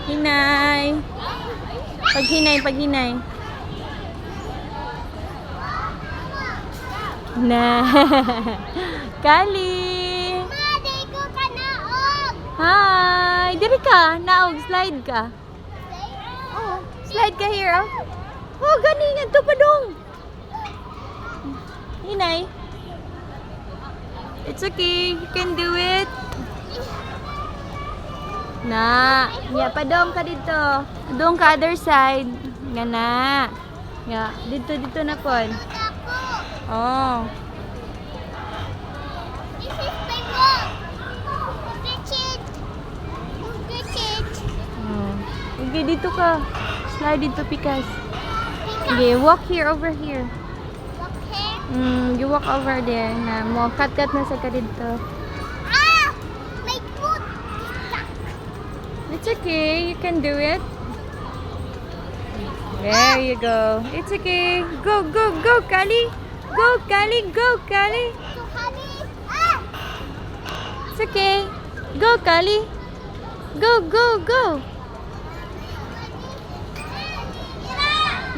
Hinay. Paghinay. Na. Kali. Maday ko ka naog. Hi. Diri ka. Naog. Slide ka. Oh, slide ka here. Oh, ganing. Ito pa dong. Hinay. It's okay. You can do it. Na. Ya, padong ka dito. Padong ka other side. Nga na. Ya, dito na pon. Oh. This is my mom. Catch it. Okay, dito ka. Slide dito, Pikas. Okay, walk here, over here. Okay. You walk over there na mo. Cut na sa ka dito. Ah! My foot. It's okay. You can do it. There you go. It's okay. Go, Kali. Go, Kali. So kami. Ah! It's okay. Go, Kali. Go.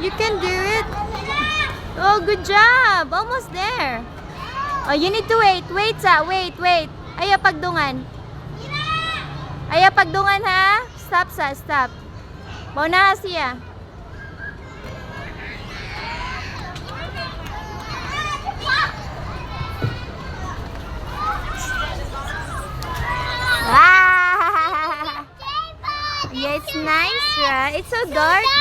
You can do it. Oh, good job. Almost there. Oh, you need to wait. Wait. Ayaw pagdungan. Ha? Stop. Mauna siya. Ah! Yeah, it's nice, right? It's so dark.